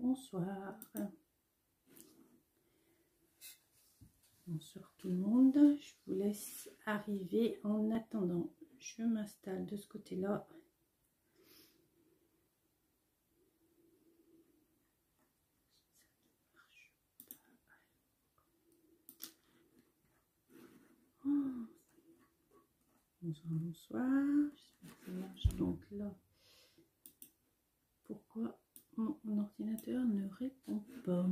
Bonsoir. Bonsoir tout le monde. Je vous laisse arriver en attendant. Je m'installe de ce côté-là. Bonsoir, bonsoir. J'espère que ça marche. Donc là, pourquoi mon ordinateur ne répond pas?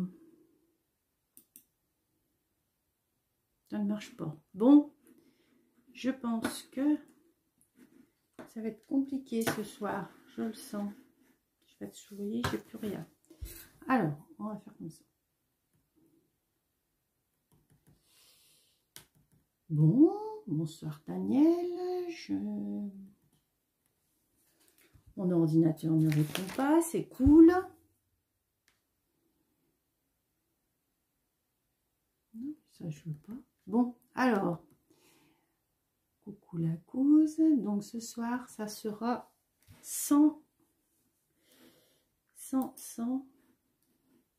Ça ne marche pas. Bon, je pense que ça va être compliqué ce soir. Je le sens. Je vais être souris, j'ai plus rien. Alors, on va faire comme ça. Bon, bonsoir Daniel. Mon ordinateur ne répond pas, c'est cool. Non, ça je veux pas. Bon, alors, coucou la cause. Donc ce soir, ça sera 100.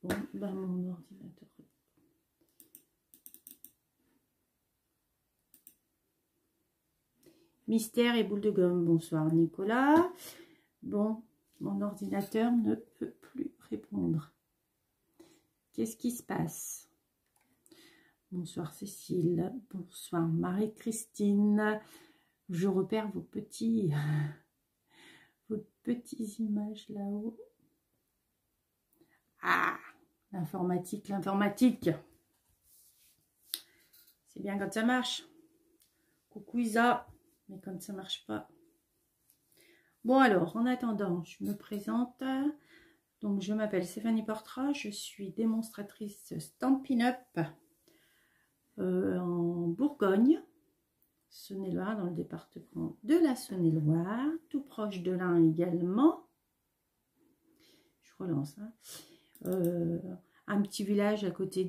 Bon, ben mon ordinateur. Mystère et boule de gomme. Bonsoir Nicolas. Bon, mon ordinateur ne peut plus répondre. Qu'est-ce qui se passe? Bonsoir Cécile. Bonsoir Marie-Christine. Je repère vos petites images là-haut. Ah, l'informatique, l'informatique. C'est bien quand ça marche. Coucou Isa. Mais quand ça marche pas. Bon alors, en attendant, je me présente. Donc, je m'appelle Stéphanie Portrat. Je suis démonstratrice Stampin' Up en Bourgogne, Saône-et-Loire, dans le département de la Saône-et-Loire, tout proche de l'Ain également. Je relance. Hein. Un petit village à côté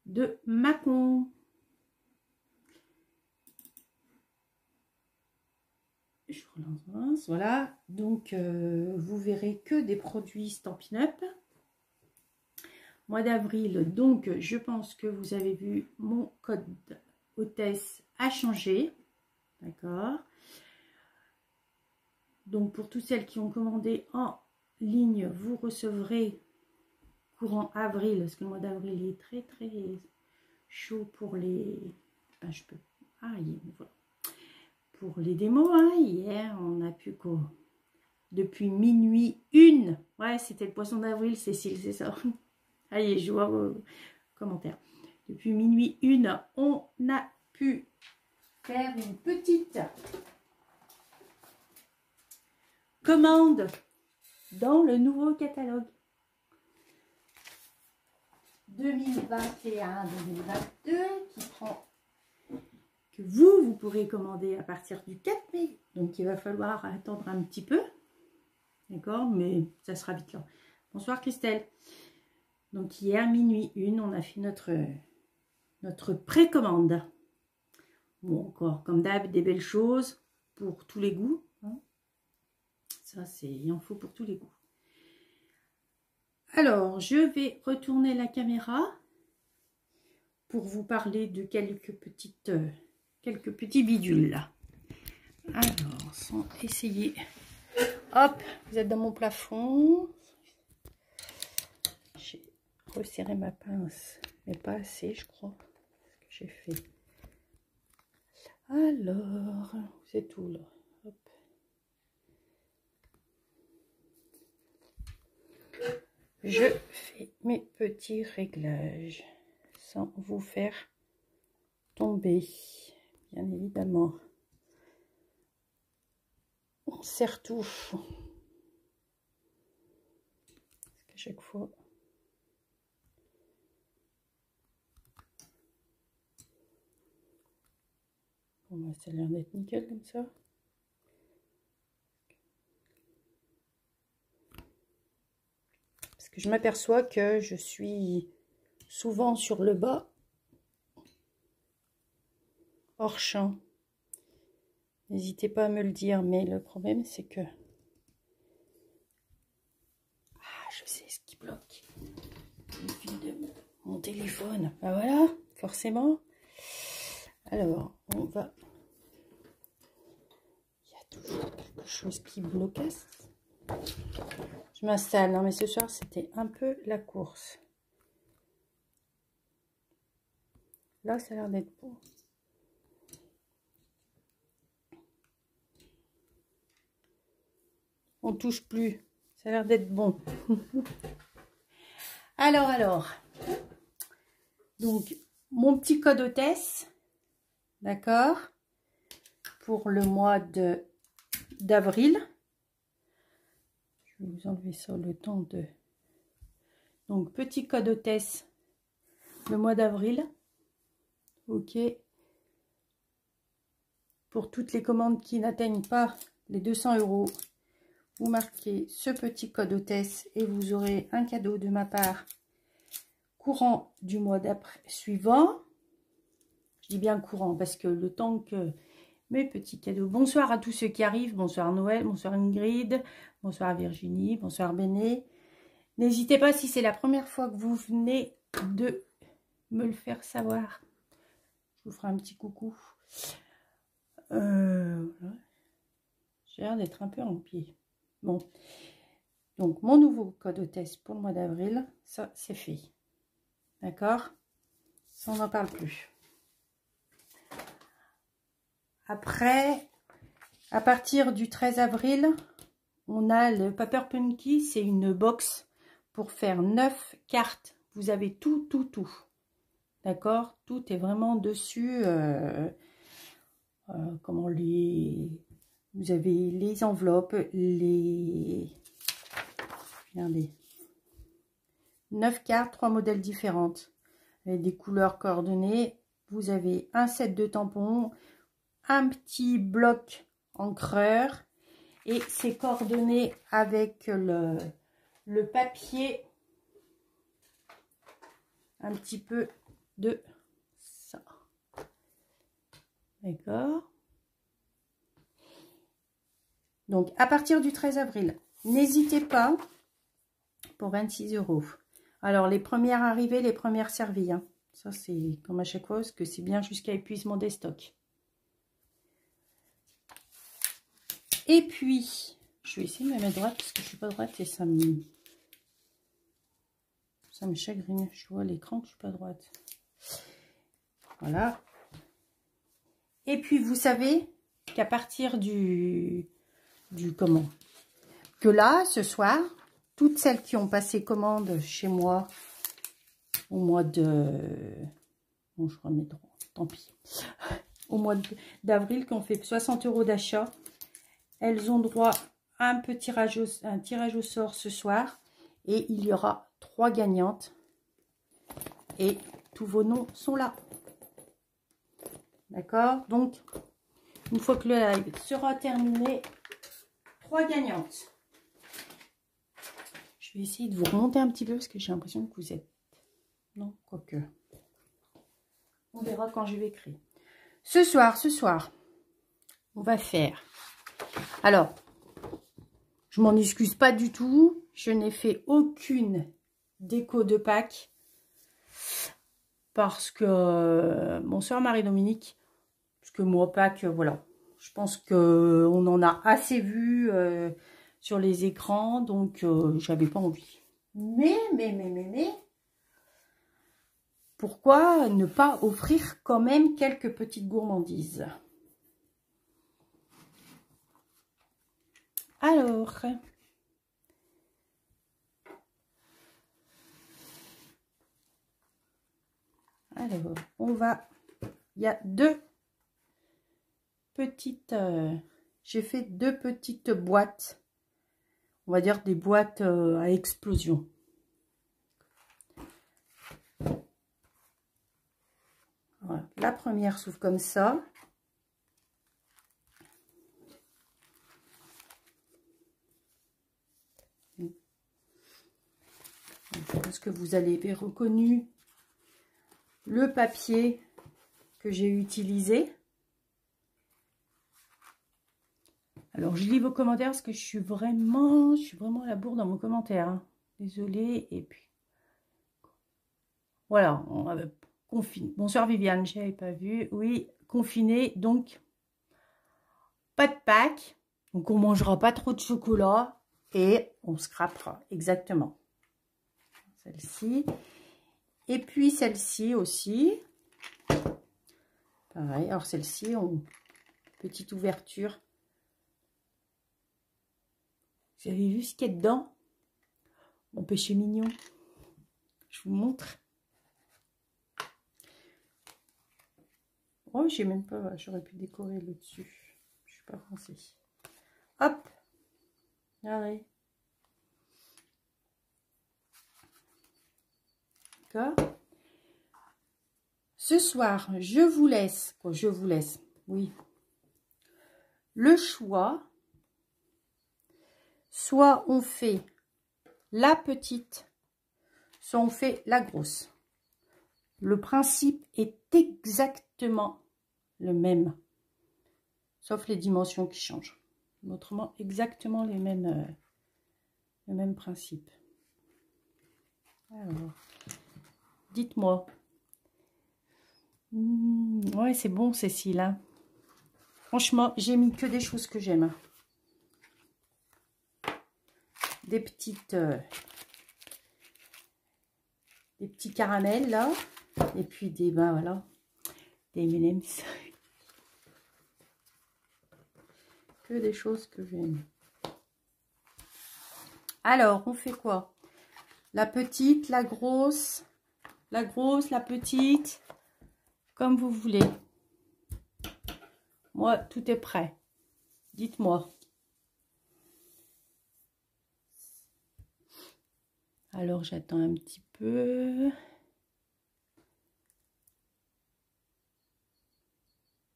de Mâcon. Je relance, voilà. Donc, vous verrez que des produits Stampin' Up. Mois d'avril, donc, je pense que vous avez vu mon code hôtesse a changé. D'accord. Donc, pour toutes celles qui ont commandé en ligne, vous recevrez courant avril, parce que le mois d'avril est très, très chaud pour les... Ben, je peux... Ah, voilà. Pour les démos, hein, hier, on a pu quoi? Depuis minuit 1. Ouais, c'était le poisson d'avril, Cécile, c'est ça. Allez, je vois vos commentaires. Depuis minuit 1, on a pu faire une petite commande dans le nouveau catalogue 2021-2022 qui prend... que vous pourrez commander à partir du 4 mai. Donc, il va falloir attendre un petit peu. D'accord? Mais ça sera vite là. Bonsoir Christelle. Donc, hier, minuit 1, on a fait notre précommande. Bon, encore, comme d'hab, des belles choses pour tous les goûts. Hein. Ça, il en faut pour tous les goûts. Alors, je vais retourner la caméra pour vous parler de quelques petits bidules là. Alors, sans essayer. Hop, vous êtes dans mon plafond. J'ai resserré ma pince, mais pas assez, je crois. Ce que j'ai fait. Alors, vous êtes où là? Hop. Je fais mes petits réglages sans vous faire tomber, bien évidemment. On serre tout. Parce qu'à chaque fois... Bon, ça a l'air d'être nickel comme ça. Parce que je m'aperçois que je suis souvent sur le bas, hors champ. N'hésitez pas à me le dire, mais le problème c'est que je sais ce qui bloque. Le fil de mon téléphone. Ben voilà, forcément. Alors, on va... Il y a toujours quelque chose qui blocasse. Je m'installe. Non, mais ce soir, c'était un peu la course. Là, ça a l'air d'être bon. On touche plus. Ça a l'air d'être bon. Alors. Donc, mon petit code hôtesse. D'accord. Pour le mois d'avril. Je vais vous enlever ça le temps de... Donc, petit code hôtesse. Le mois d'avril. Ok. Pour toutes les commandes qui n'atteignent pas les 200 €, vous marquez ce petit code hôtesse et vous aurez un cadeau de ma part courant du mois d'après suivant. Je dis bien courant parce que le temps que mes petits cadeaux. Bonsoir à tous ceux qui arrivent. Bonsoir Noël, bonsoir Ingrid, bonsoir Virginie, bonsoir Béné. N'hésitez pas si c'est la première fois que vous venez de me le faire savoir. Je vous ferai un petit coucou. Voilà. J'ai l'air d'être un peu en pied. Bon, donc mon nouveau code hôtesse pour le mois d'avril, ça c'est fait. D'accord? Ça on n'en parle plus. Après, à partir du 13 avril, on a le Paper Punky, c'est une box pour faire 9 cartes. Vous avez tout. D'accord? Tout est vraiment dessus. Comment les... Vous avez les enveloppes, les... Regardez. 9 cartes, 3 modèles différentes. Avec des couleurs coordonnées. Vous avez un set de tampons, un petit bloc encreur. Et c'est coordonné avec le papier. Un petit peu de ça. D'accord? Donc, à partir du 13 avril, n'hésitez pas pour 26 €. Alors, les premières arrivées, les premières servies. Hein. Ça, c'est comme à chaque fois, parce que c'est bien jusqu'à épuisement des stocks. Et puis, je vais essayer de me mettre droite, parce que je ne suis pas droite et ça me chagrine. Je vois à l'écran que je ne suis pas droite. Voilà. Et puis, vous savez qu'à partir que là, ce soir, toutes celles qui ont passé commande chez moi au mois de... Bon, je remets droit, tant pis. Au mois d'avril, qui ont fait 60 € d'achat, elles ont droit à un tirage au sort ce soir. Et il y aura 3 gagnantes. Et tous vos noms sont là. D'accord? Donc, une fois que le live sera terminé, 3 gagnantes. Je vais essayer de vous remonter un petit peu parce que j'ai l'impression que vous êtes... Non, quoique. On verra quand je vais écrire. Ce soir, on va faire... Alors, je m'en excuse pas du tout. Je n'ai fait aucune déco de Pâques. Parce que... bonsoir Marie-Dominique. Parce que moi, Pâques, voilà. Je pense qu'on en a assez vu sur les écrans. Donc, j'avais pas envie. Mais... Pourquoi ne pas offrir quand même quelques petites gourmandises? Alors, on va... Il y a 2 petites... j'ai fait 2 petites boîtes. On va dire des boîtes à explosion. Voilà. La première s'ouvre comme ça. Je pense que vous avez reconnu le papier que j'ai utilisé. Alors, je lis vos commentaires parce que je suis vraiment à la bourre dans vos commentaires. Hein. Désolée. Et puis, voilà. Confiné. Bonsoir Viviane, je n'avais pas vu. Oui, confiné, donc pas de Pâques. Donc on mangera pas trop de chocolat et on scrapera. Exactement. Celle-ci. Et puis celle-ci aussi. Pareil. Alors celle-ci, petite ouverture. Vous avez vu ce qu'il y a dedans? Mon péché mignon. Je vous montre. Oh, j'ai même pas. J'aurais pu décorer le dessus. Je suis pas pensée. Hop. Allez. D'accord. Ce soir, je vous laisse. Oui. Le choix. Soit on fait la petite, soit on fait la grosse. Le principe est exactement le même, sauf les dimensions qui changent. Autrement, exactement le même principe. Alors, dites-moi. Ouais, c'est bon, Cécile. Hein. Franchement, j'ai mis que des choses que j'aime. Des petits caramels là, et puis des voilà, des M&M's. Que des choses que j'aime. Alors, on fait quoi? La petite, la grosse, la petite, comme vous voulez. Moi, tout est prêt. Dites-moi. Alors, j'attends un petit peu.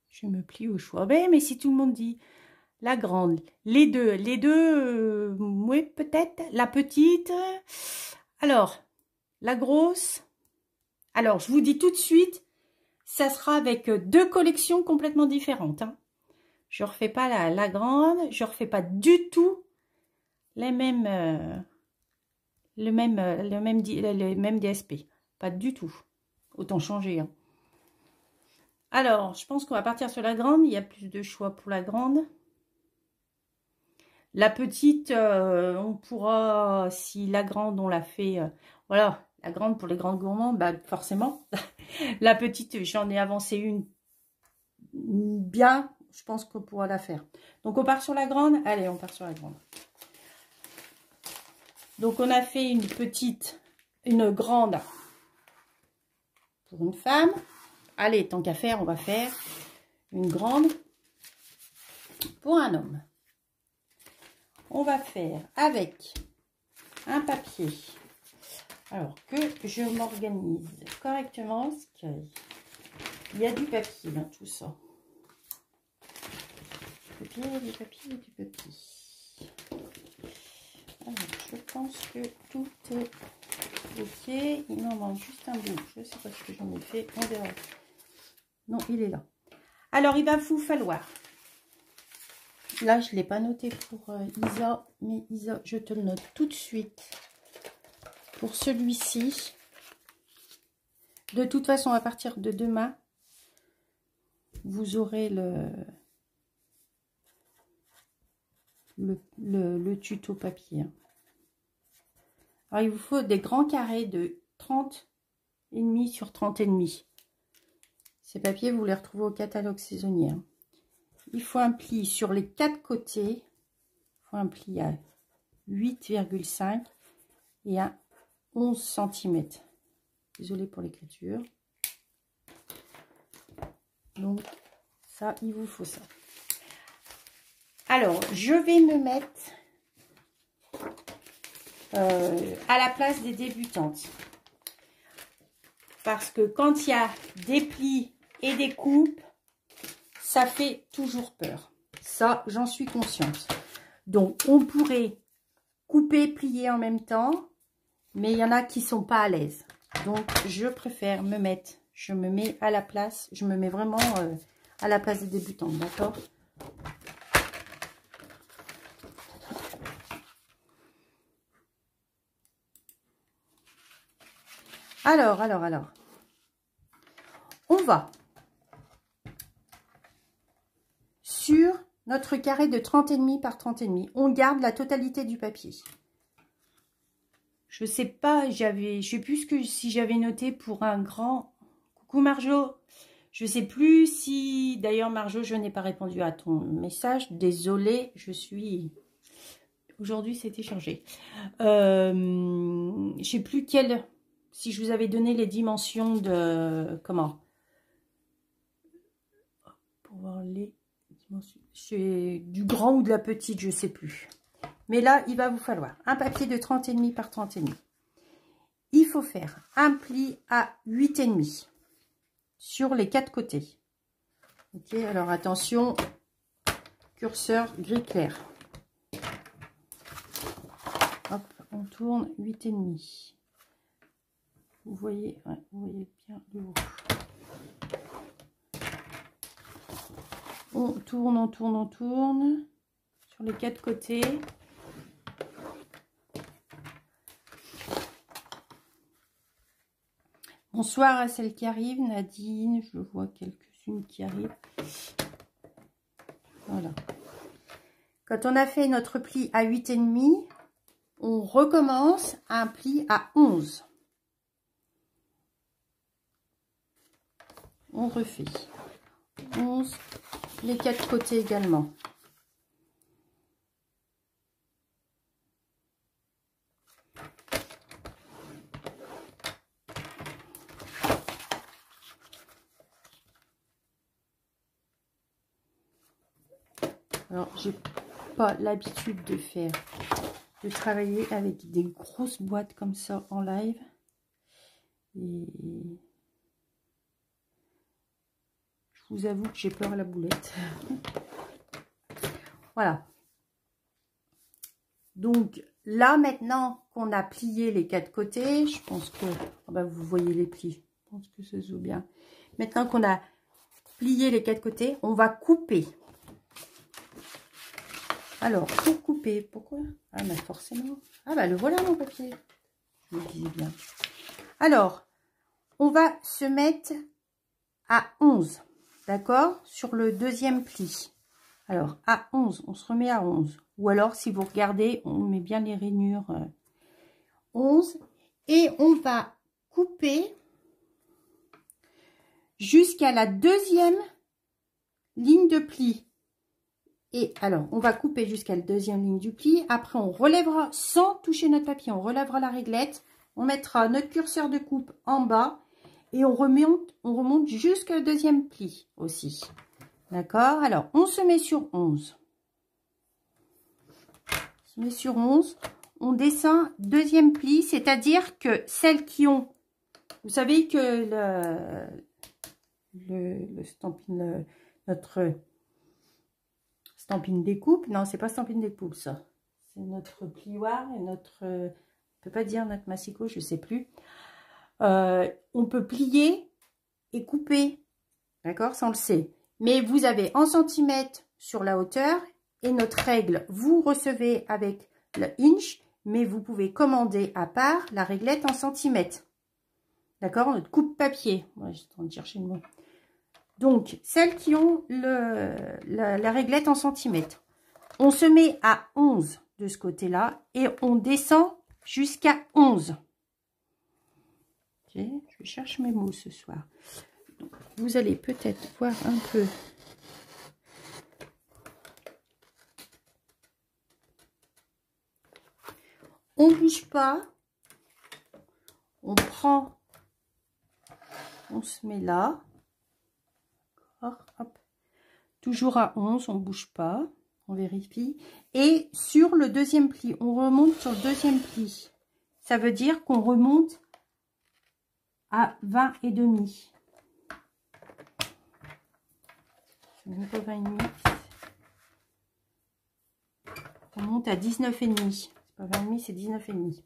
Je me plie au choix. Mais si tout le monde dit la grande, les deux, oui, peut-être. La petite. Alors, la grosse. Alors, je vous dis tout de suite, ça sera avec deux collections complètement différentes. Hein. Je ne refais pas la grande, je ne refais pas du tout les mêmes, le même DSP. Pas du tout. Autant changer. Hein. Alors, je pense qu'on va partir sur la grande. Il y a plus de choix pour la grande. La petite, on pourra, si la grande, on la fait... voilà, la grande pour les grands gourmands, bah forcément. La petite, j'en ai avancé une bien. Je pense qu'on pourra la faire. Donc, on part sur la grande. Allez, on part sur la grande. Donc, on a fait une petite, une grande pour une femme. Allez, tant qu'à faire, on va faire une grande pour un homme. On va faire avec un papier. Alors que je m'organise correctement, parce qu'il y a du papier dans tout ça. Du papier. Alors, je pense que tout est ok. Il m'en manque juste un bout. Je ne sais pas ce que j'en ai fait. On verra. Non, il est là. Alors, il va vous falloir. Là, je ne l'ai pas noté pour Isa. Mais Isa, je te le note tout de suite. Pour celui-ci. De toute façon, à partir de demain, vous aurez le tuto papier. Alors, il vous faut des grands carrés de 30,5 sur 30,5. Ces papiers, vous les retrouvez au catalogue saisonnier. Il faut un pli sur les 4 côtés. Il faut un pli à 8,5 et à 11 cm. Désolée pour l'écriture. Donc, ça, il vous faut ça. Alors, je vais me mettre à la place des débutantes. Parce que quand il y a des plis et des coupes, ça fait toujours peur. Ça, j'en suis consciente. Donc, on pourrait couper, plier en même temps, mais il y en a qui ne sont pas à l'aise. Donc, je préfère me mettre, je me mets à la place, je me mets vraiment à la place des débutantes, d'accord ? Alors. On va sur notre carré de 30,5 par 30,5. On garde la totalité du papier. Je sais pas, je sais plus si j'avais noté pour un grand... Coucou Marjo. Je sais plus si... D'ailleurs Marjo, je n'ai pas répondu à ton message. Désolée, je suis... Aujourd'hui, c'était chargé. Je sais plus quel... Si je vous avais donné les dimensions de... Comment? Pour voir les dimensions. C'est du grand ou de la petite, je sais plus. Mais là, il va vous falloir un papier de 30,5 par 30,5. Il faut faire un pli à 8,5 sur les 4 côtés. Ok, alors attention, curseur gris clair. Hop, on tourne 8,5. Vous voyez, ouais, vous voyez bien le haut. On tourne sur les 4 côtés. Bonsoir à celles qui arrivent, Nadine, je vois quelques-unes qui arrivent. Voilà. Quand on a fait notre pli à 8,5, on recommence un pli à 11. On refait 11, les 4 côtés également. Alors, j'ai pas l'habitude de travailler avec des grosses boîtes comme ça en live. Et je vous avoue que j'ai peur à la boulette. Voilà. Donc, là, maintenant qu'on a plié les 4 côtés, je pense que... Oh ben, vous voyez les plis. Je pense que ça se voit bien. Maintenant qu'on a plié les 4 côtés, on va couper. Alors, pour couper, pourquoi? Ah, mais forcément. Ah, bah, le voilà, mon papier. Je me disais bien. Alors, on va se mettre à 11, d'accord? Sur le deuxième pli. Alors, à 11, on se remet à 11. Ou alors, si vous regardez, on met bien les rainures 11. Et on va couper jusqu'à la deuxième ligne de pli. Et alors, on va couper jusqu'à la deuxième ligne du pli. Après, on relèvera, sans toucher notre papier, on relèvera la réglette. On mettra notre curseur de coupe en bas. Et on remonte jusqu'à le deuxième pli aussi. D'accord? Alors, on se met sur 11. On se met sur 11. On descend deuxième pli, c'est-à-dire que celles qui ont... Vous savez que le stampin, notre... Stampin découpe, non, c'est pas stampin découpe, ça. C'est notre plioir et notre... on peut pas dire notre massicot, je sais plus. On peut plier et couper, d'accord, ça on le sait. Mais vous avez en centimètres sur la hauteur et notre règle, vous recevez avec le inch, mais vous pouvez commander à part la réglette en centimètres. D'accord, notre coupe papier. Moi, j'ai en train de chercher le mot. Donc, celles qui ont la réglette en centimètres, on se met à 11 de ce côté-là et on descend jusqu'à 11. Okay, je cherche mes mots ce soir. Donc, vous allez peut-être voir un peu. On ne bouge pas. On prend. On se met là. Hop. Toujours à 11, on ne bouge pas, on vérifie. Et sur le deuxième pli, on remonte sur le deuxième pli. Ça veut dire qu'on remonte à 20 et demi. C'est pas 20 et demi. On monte à 19 et demi. C'est pas 20 et demi, c'est 19 et demi.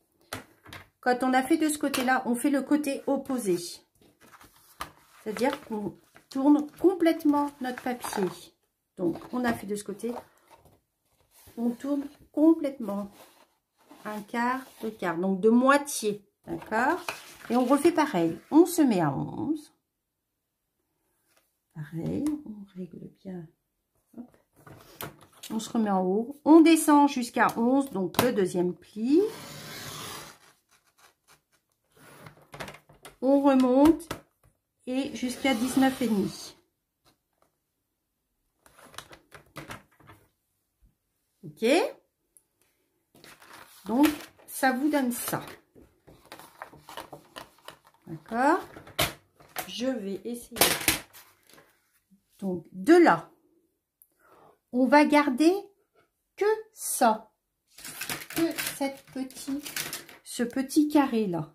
Quand on a fait de ce côté-là, on fait le côté opposé. C'est-à-dire qu'on tourne complètement notre papier. Donc, on a fait de ce côté. On tourne complètement un quart, deux quarts. Donc, de moitié. D'accord? Et on refait pareil. On se met à 11. Pareil, on règle bien. Hop. On se remet en haut. On descend jusqu'à 11, donc le deuxième pli. On remonte et jusqu'à 19,5. Ok? Donc, ça vous donne ça. D'accord? Je vais essayer. Donc, de là, on va garder que ça. Que ce petit carré là.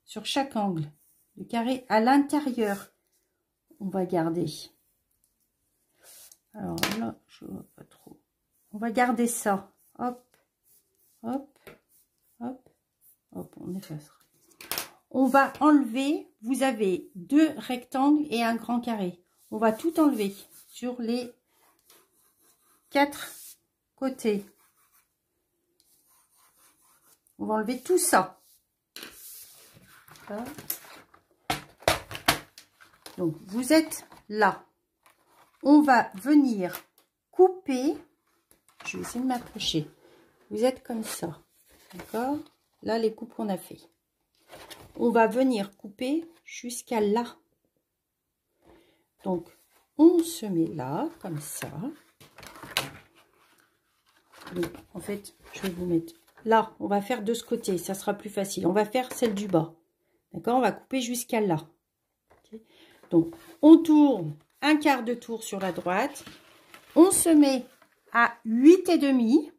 Sur chaque angle. Le carré à l'intérieur, on va garder. Alors là, je vois pas trop. On va garder ça. Hop, hop, hop, hop, on effacera. On va enlever, vous avez 2 rectangles et un grand carré. On va tout enlever sur les 4 côtés. On va enlever tout ça. Donc, vous êtes là. On va venir couper. Je vais essayer de m'approcher. Vous êtes comme ça. D'accord? Là, les coupes qu'on a fait. On va venir couper jusqu'à là. Donc, on se met là, comme ça. Donc, en fait, je vais vous mettre là. On va faire de ce côté, ça sera plus facile. On va faire celle du bas. D'accord? On va couper jusqu'à là. Okay. Donc, on tourne un quart de tour sur la droite. On se met à 8,5.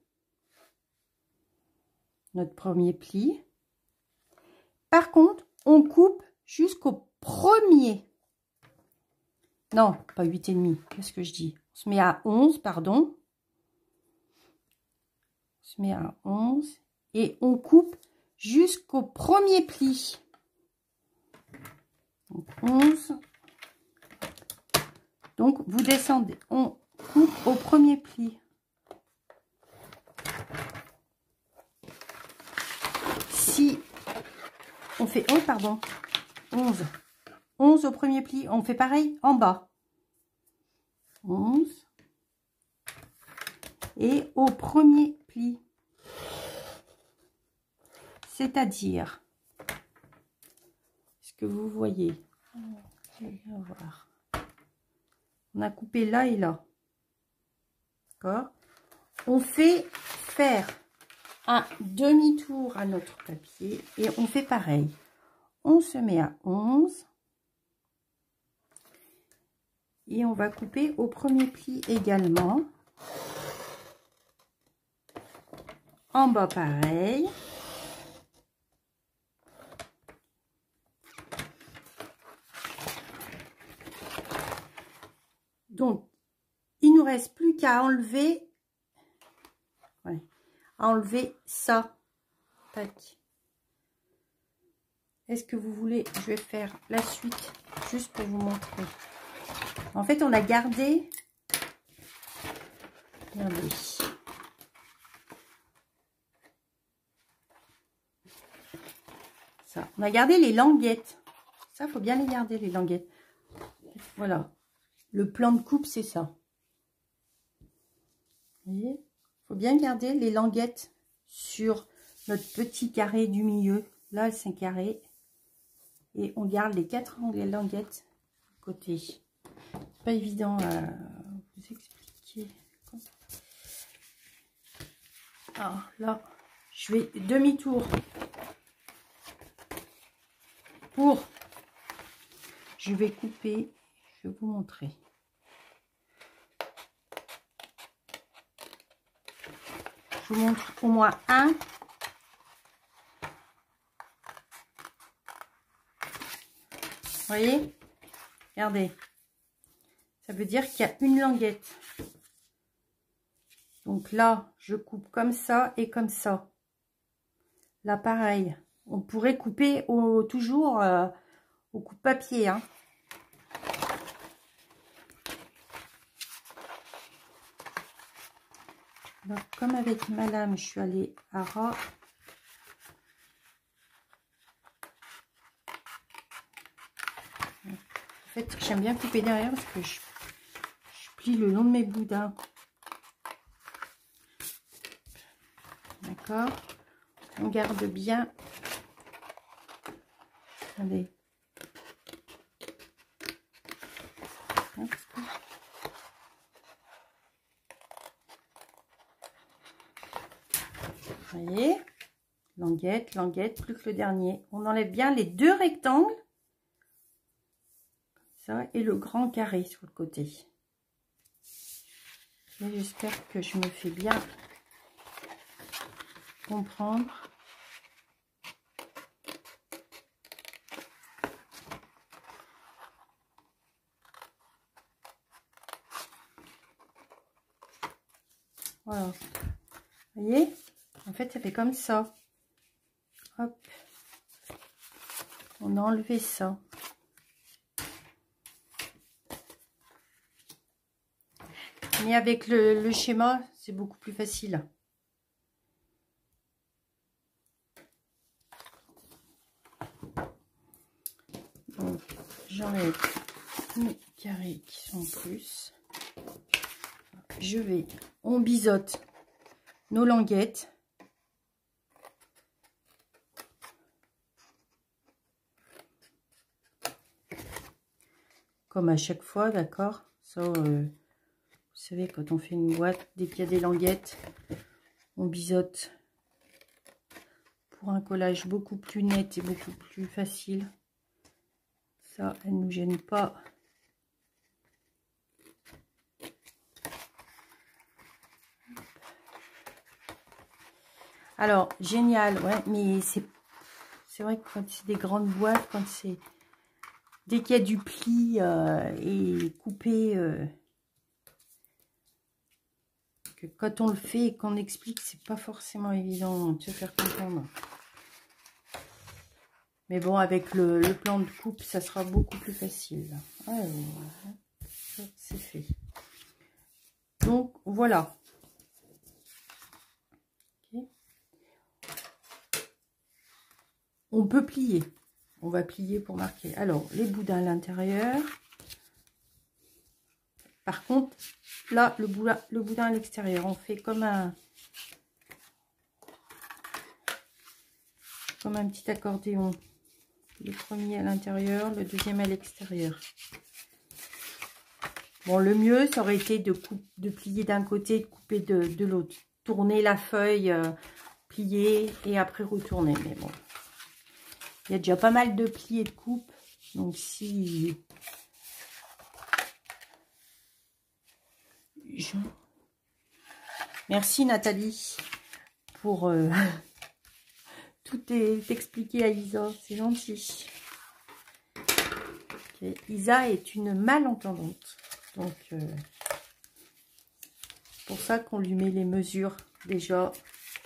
Notre premier pli. Par contre, on coupe jusqu'au premier. Non, pas 8,5. Qu'est-ce que je dis? On se met à 11, pardon. On se met à 11. Et on coupe jusqu'au premier pli. Donc, 11. Donc, vous descendez. On coupe au premier pli. Si on fait 11, pardon. 11. 11 au premier pli. On fait pareil en bas. 11. Et au premier pli. C'est-à-dire, est-ce que vous voyez? Je vais voir. On a coupé là et là. D'accord? On fait faire un demi-tour à notre papier et on fait pareil. On se met à 11 et on va couper au premier pli également. En bas pareil. Donc, il nous reste plus qu'à enlever, ouais, à enlever ça. Tac. Est-ce que vous voulez, je vais faire la suite juste pour vous montrer. En fait, on a gardé, regardez, ça. On a gardé les languettes. Ça, faut bien les garder, les languettes. Voilà. Le plan de coupe, c'est ça. Vous voyez? Il faut bien garder les languettes sur notre petit carré du milieu. Là, c'est un carré. Et on garde les 4 languettes de côté. C'est pas évident à vous expliquer. Alors là, je vais demi-tour pour... Je vais couper. Je vais vous montrer. Je vous montre au moins un. Vous voyez? Regardez. Ça veut dire qu'il y a une languette. Donc là, je coupe comme ça et comme ça. Là, pareil. On pourrait couper toujours au coupe-papier. Hein. Alors, comme avec ma lame, je suis allée à ras. En fait, j'aime bien couper derrière parce que je plie le long de mes boudins. D'accord? On garde bien. Attendez. Vous voyez? Languette, languette, plus que le dernier. On enlève bien les deux rectangles. Ça, et le grand carré sur le côté. J'espère que je me fais bien comprendre. Voilà. Vous voyez? En fait, ça fait comme ça. Hop. On a enlevé ça. Mais avec le schéma, c'est beaucoup plus facile. Donc, j'enlève mes carrés qui sont en plus. On biseaute nos languettes. Comme à chaque fois, d'accord? Ça, vous savez, quand on fait une boîte, dès qu'il y a des languettes, on biseaute pour un collage beaucoup plus net et beaucoup plus facile. Ça, elle ne nous gêne pas. Alors, génial, ouais, mais c'est vrai que quand c'est des grandes boîtes, quand c'est... Dès qu'il y a du pli et coupé, que quand on le fait et qu'on explique, c'est pas forcément évident de se faire comprendre. Mais bon, avec le plan de coupe, ça sera beaucoup plus facile. Alors, c'est fait. Donc, voilà. Okay. On peut plier. On va plier pour marquer. Alors, les boudins à l'intérieur. Par contre, là, le boudin à l'extérieur, on fait comme un petit accordéon. Le premier à l'intérieur, le deuxième à l'extérieur. Bon, le mieux, ça aurait été de plier d'un côté et de couper de l'autre. Tourner la feuille, plier et après retourner. Mais bon, il y a déjà pas mal de plis et de coupes. Donc, si... Merci Nathalie pour tout est expliqué à Isa. C'est gentil. Okay. Isa est une malentendante. Donc, c'est pour ça qu'on lui met les mesures déjà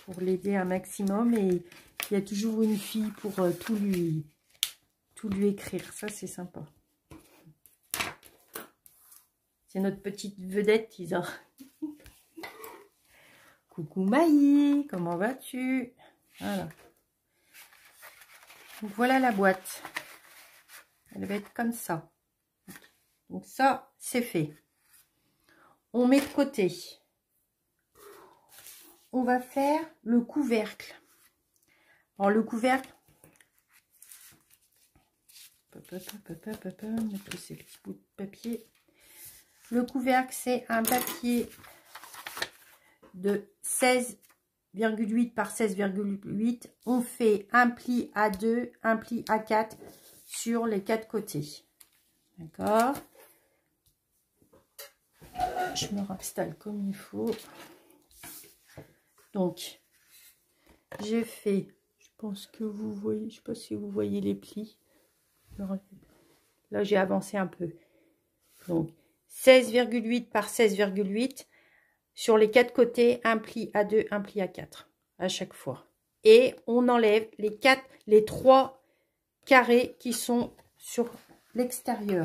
pour l'aider un maximum. Et il y a toujours une fille pour tout lui écrire. Ça, c'est sympa. C'est notre petite vedette, Isa. Coucou Maï, comment vas-tu? Voilà. Donc, voilà la boîte. Elle va être comme ça. Donc ça, c'est fait. On met de côté. On va faire le couvercle. Alors le couvercle, mettre tous ces petits bouts de papier. Le couvercle, c'est un papier de 16,8 par 16,8. On fait un pli à 2, un pli à 4 sur les 4 côtés. D'accord? Je me installe comme il faut. Donc, j'ai fait, je pense que vous voyez, je ne sais pas si vous voyez les plis. Là, j'ai avancé un peu. Donc, 16,8 par 16,8. Sur les 4 côtés, un pli à 2, un pli à 4 à chaque fois. Et on enlève les 3 carrés qui sont sur l'extérieur,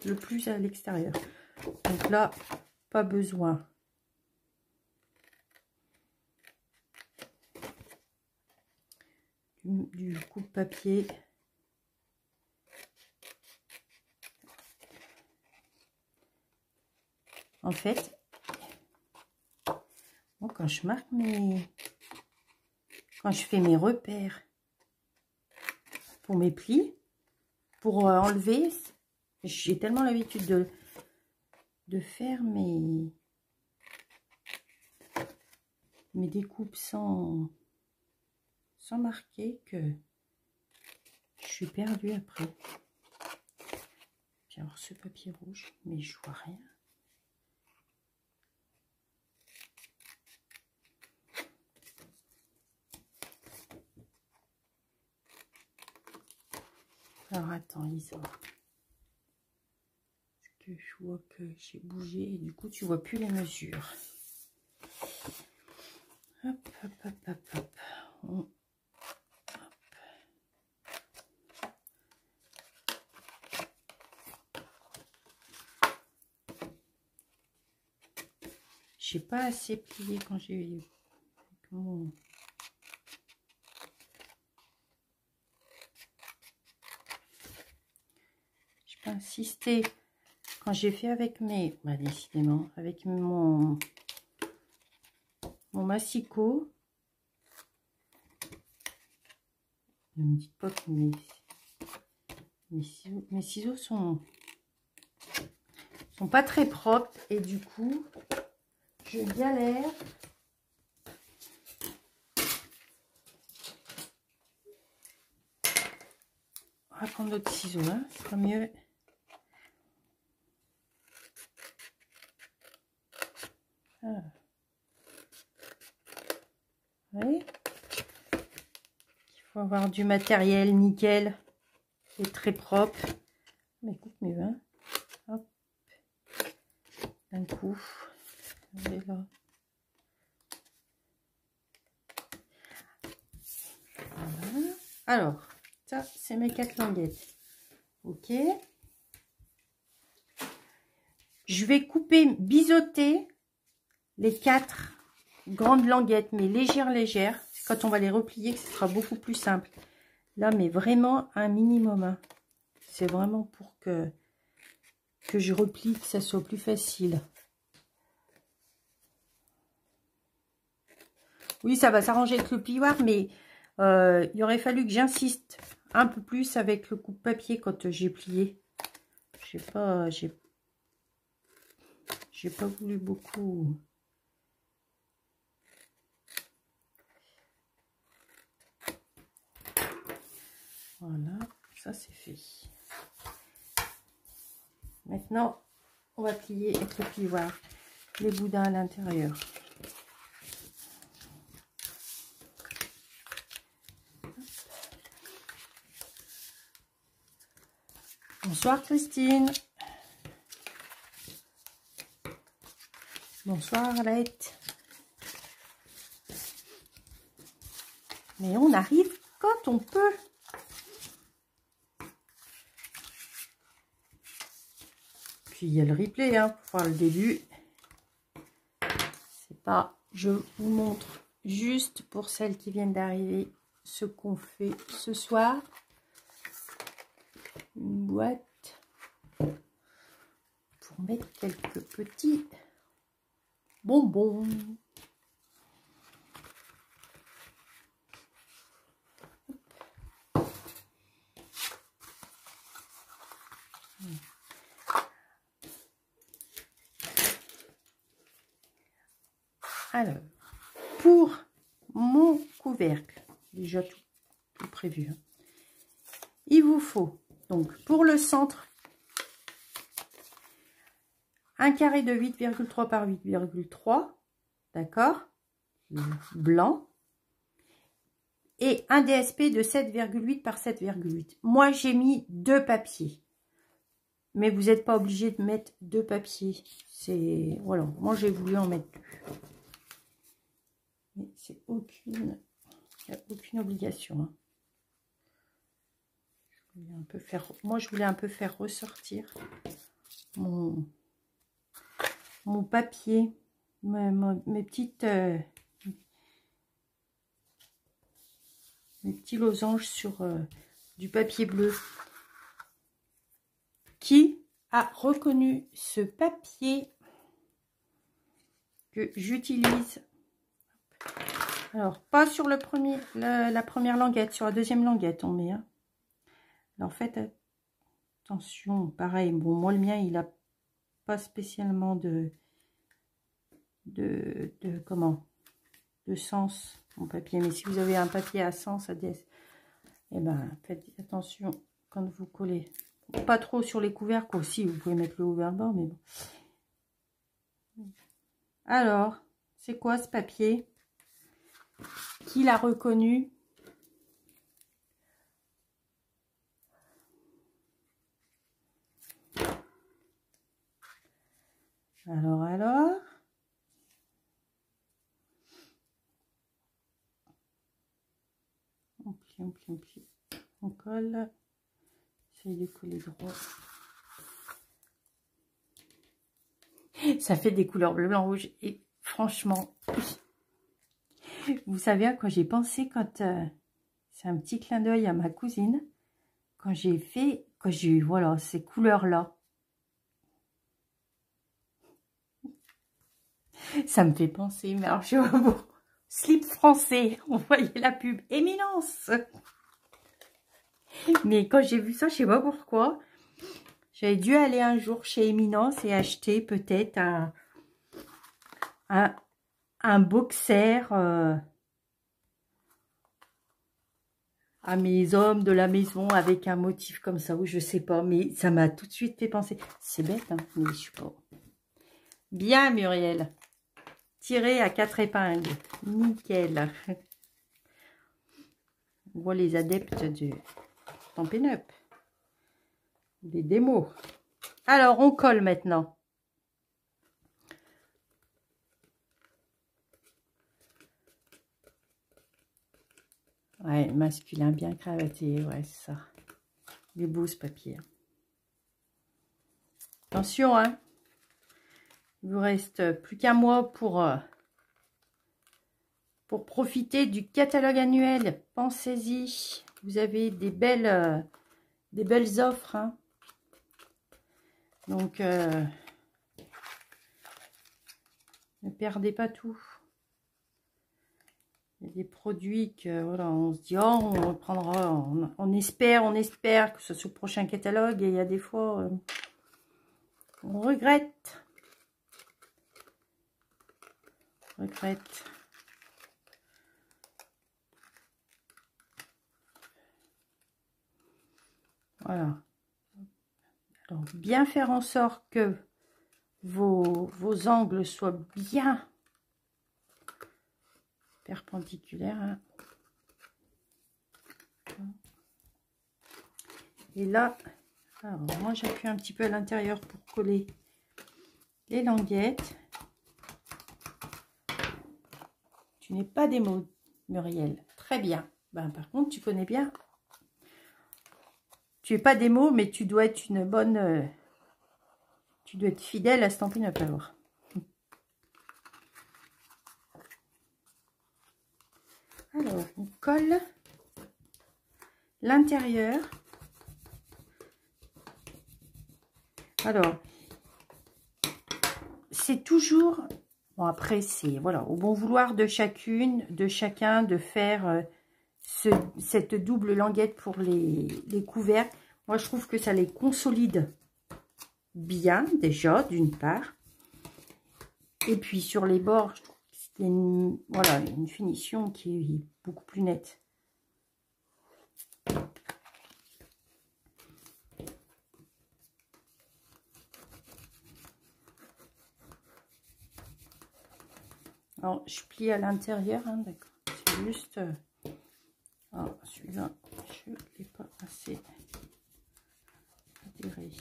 le plus à l'extérieur. Donc là, pas besoin. Du coupe-papier. En fait, bon, quand je marque quand je fais mes repères pour mes plis, pour enlever, j'ai tellement l'habitude de faire mes découpes sans marquer que je suis perdue après. Puis alors ce papier rouge, mais je vois rien. Alors attends Lisa, parce que je vois que j'ai bougé et du coup tu vois plus les mesures. Hop, hop, hop, hop, hop. Hop. J'ai pas assez plié quand j'ai mon... J'ai pas insisté quand j'ai fait avec mes... Bah, décidément, avec mon massicot. Ne me dites pas que mes ciseaux sont pas très propres et du coup je galère. On va prendre d'autres ciseaux, hein, ce sera mieux. Ah. Oui. Il faut avoir du matériel nickel et très propre. Mais écoute mieux, hein. Hop. D'un coup. Là. Voilà. Alors, ça, c'est mes 4 languettes. Ok. Je vais couper, biseauter les 4 grandes languettes, mais légères. Quand on va les replier, que ce sera beaucoup plus simple. Là, mais vraiment un minimum. Hein. C'est vraiment pour que je replie, que ça soit plus facile. Oui, ça va s'arranger avec le plioir, mais il aurait fallu que j'insiste un peu plus avec le coupe-papier quand j'ai plié. J'ai pas voulu beaucoup. Voilà, ça c'est fait. Maintenant, on va plier avec le plioir les boudins à l'intérieur. Bonsoir Christine. Bonsoir Arlette. Mais on arrive quand on peut. Puis il y a le replay, hein, pour voir le début. C'est pas, je vous montre juste pour celles qui viennent d'arriver ce qu'on fait ce soir. Une boîte pour mettre quelques petits bonbons. Alors, pour mon couvercle, déjà tout prévu, hein, il vous faut, donc pour le centre, un carré de 8,3 par 8,3, d'accord, blanc, et un DSP de 7,8 par 7,8. Moi, j'ai mis 2 papiers. Mais vous n'êtes pas obligé de mettre 2 papiers. C'est voilà, moi j'ai voulu en mettre 2. Mais c'est aucune obligation. Hein. Moi je voulais un peu faire ressortir mon papier, mes petites mes petits losanges sur du papier bleu. Qui a reconnu ce papier? que j'utilise. Alors, pas sur le premier, la première languette, sur la deuxième languette, on met. Hein. Alors, faites attention, pareil. Bon, moi, le mien, il a pas spécialement de sens, mon papier. Mais si vous avez un papier à sens, à DS, eh ben, faites attention quand vous collez. Pas trop sur les couvercles aussi, vous pouvez mettre le haut vers le bas, mais bon. Alors, c'est quoi ce papier? Qui l'a reconnu? Alors. On plie. On colle. Essaye de coller droit. Ça fait des couleurs bleu, blanc, rouge. Et franchement, vous savez à quoi j'ai pensé quand... c'est un petit clin d'œil à ma cousine. Quand j'ai eu, voilà, ces couleurs-là. Ça me fait penser, mais alors je vois bon, slip français, on voyait la pub, Éminence. Mais quand j'ai vu ça, je sais pas pourquoi, j'avais dû aller un jour chez Éminence et acheter peut-être un boxer à mes hommes de la maison avec un motif comme ça, ou je sais pas, mais ça m'a tout de suite fait penser. C'est bête, hein, mais je suis pas... Bien, Muriel. Tiré à 4 épingles. Nickel. On voit les adeptes du Stampin' Up. Des démos. Alors, on colle maintenant. Ouais, masculin bien cravaté. Ouais, c'est ça. Il est beau ce papier. Attention, hein. Il vous reste plus qu'un mois pour profiter du catalogue annuel. Pensez-y. Vous avez des belles offres. Hein. Donc, ne perdez pas tout. Il y a des produits que, voilà, on se dit, oh, on reprendra. On espère que ce soit le prochain catalogue. Et il y a des fois, on regrette. Voilà. Alors, bien faire en sorte que vos angles soient bien perpendiculaires. Hein. Et là, alors moi j'appuie un petit peu à l'intérieur pour coller les languettes. Tu n'es pas des mots, Muriel. Très bien. Ben, par contre, tu connais bien. Tu es pas des mots, mais tu dois être une bonne... tu dois être fidèle à Stampin' Up alors. Alors, on colle l'intérieur. Alors, c'est toujours... Bon, après, c'est voilà, au bon vouloir de chacun de faire cette double languette pour les couvercles. Moi, je trouve que ça les consolide bien, déjà, d'une part. Et puis, sur les bords, je trouve qu'il y a une finition qui est beaucoup plus nette. Alors, je plie à l'intérieur, hein, d'accord. C'est juste... celui-là, je ne l'ai pas assez adhéré.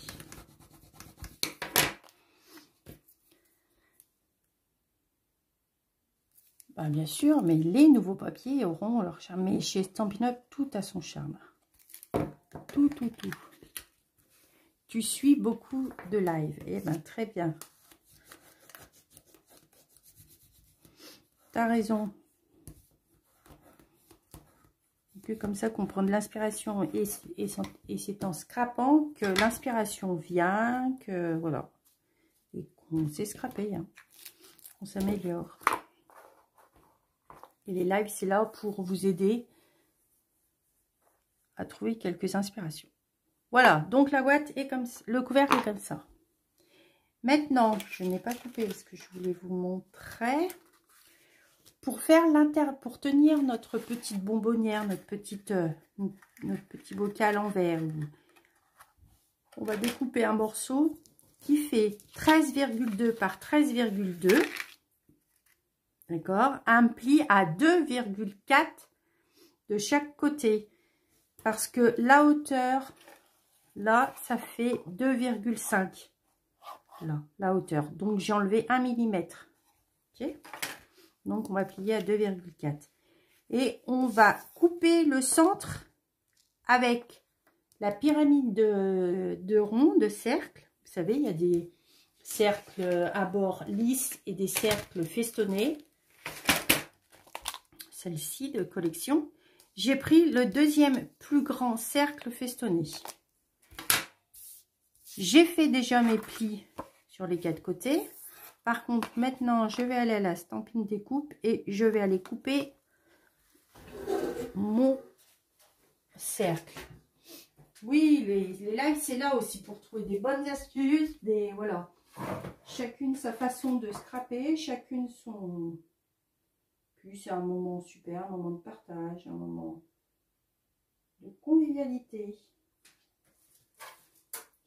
Ben, bien sûr, mais les nouveaux papiers auront leur charme. Mais chez Stampin' Up, tout a son charme. Tout. Tu suis beaucoup de live. Eh bien, très bien. T'as raison. C'est comme ça qu'on prend de l'inspiration. Et c'est en scrapant que l'inspiration vient, que voilà. Et qu'on sait scraper. Hein. on s'améliore. Et les lives, c'est là pour vous aider à trouver quelques inspirations. Voilà, donc la boîte est comme ça, le couvercle est comme ça. Maintenant, je n'ai pas coupé ce que je voulais vous montrer. Pour faire pour tenir notre petite bonbonnière, notre petit bocal en verre, on va découper un morceau qui fait 13,2 par 13,2. D'accord? Un pli à 2,4 de chaque côté. Parce que la hauteur, là, ça fait 2,5. Là, la hauteur. Donc, j'ai enlevé 1 mm. Ok? Donc, on va plier à 2,4. Et on va couper le centre avec la pyramide de rond, de cercle. Vous savez, il y a des cercles à bord lisses et des cercles festonnés. Celle-ci de collection. J'ai pris le deuxième plus grand cercle festonné. J'ai fait déjà mes plis sur les 4 côtés. Par contre, maintenant, je vais aller à la stampine découpe et je vais aller couper mon cercle. Oui, les lives, c'est là aussi pour trouver des bonnes astuces, voilà. Chacune sa façon de scraper, chacune son... Puis c'est un moment super, un moment de partage, un moment de convivialité.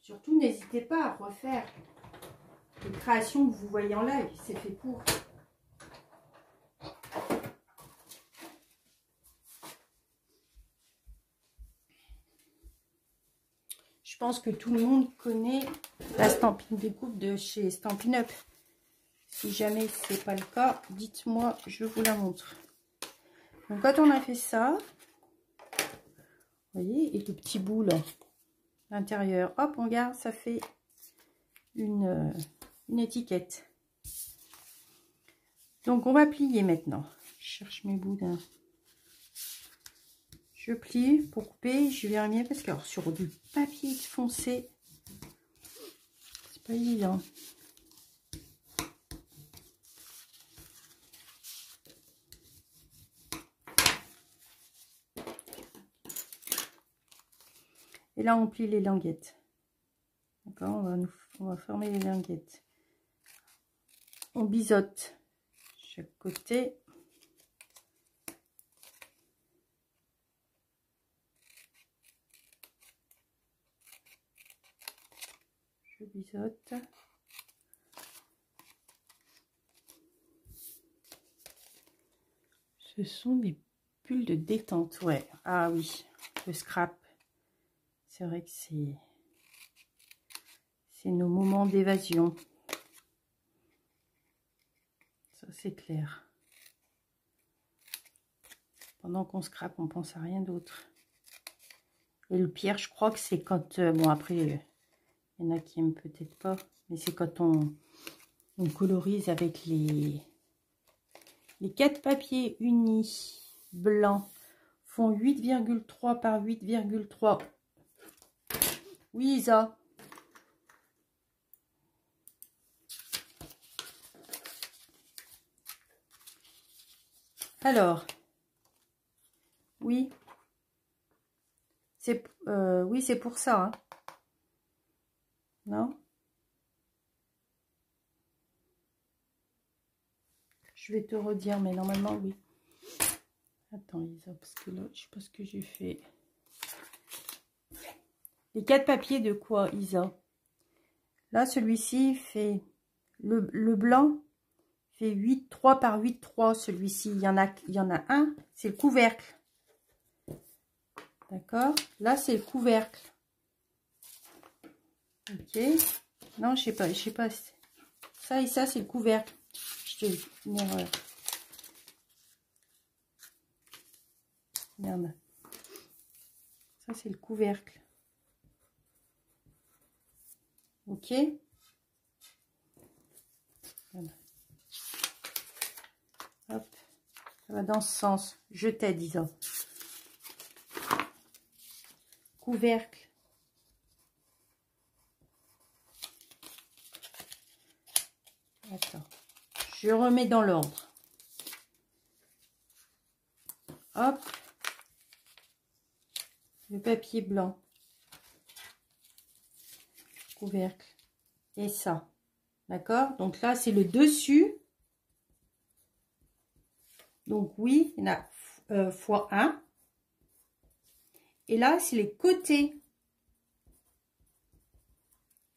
Surtout, n'hésitez pas à refaire les créations que vous voyez en live, c'est fait pour. Je pense que tout le monde connaît la stampine découpe de chez Stampin' Up. Si jamais ce n'est pas le cas, dites-moi, je vous la montre. Donc quand on a fait ça, vous voyez, et le petit bout là, l'intérieur, hop, on garde, ça fait une étiquette. Donc on va plier maintenant. Je cherche mes boudins. Je plie pour couper, je vais remettre parce que alors, sur du papier foncé, c'est pas évident. Et là, on plie les languettes. D'accord, on va former les languettes. On biseaute chaque côté. Je biseaute. Ce sont des bulles de détente, ouais. Ah oui, le scrap. C'est vrai que c'est nos moments d'évasion. Ça, c'est clair. Pendant qu'on scrape, on pense à rien d'autre. Et le pire, je crois que c'est quand... bon, après, il y en a qui aiment peut-être pas. Mais c'est quand on colorise avec les 4 papiers unis blancs. Font 8,3 par 8,3. Oui, Isa. Alors, oui. Oui, c'est pour ça. Hein. Non? Je vais te redire, mais normalement, oui. Attends, Isa, parce que là, je sais pas ce que j'ai fait. Les 4 papiers de quoi, Isa? Là, celui-ci fait... Le blanc fait 8,3 par 8,3. Celui-ci, il y en a un, c'est le couvercle. D'accord? Là, c'est le couvercle. Ok. Non, je sais pas. Ça et ça, c'est le couvercle. Je te dis une erreur. Merde. Ça, c'est le couvercle. Ok. Voilà. Hop. Ça va dans ce sens. Je t'aide, Isa. Couvercle. Attends. je remets dans l'ordre. Hop. Le papier blanc. Couvercle. Et ça. D'accord? Donc là, c'est le dessus. Donc oui, il y en a fois 1. Et là, c'est les côtés.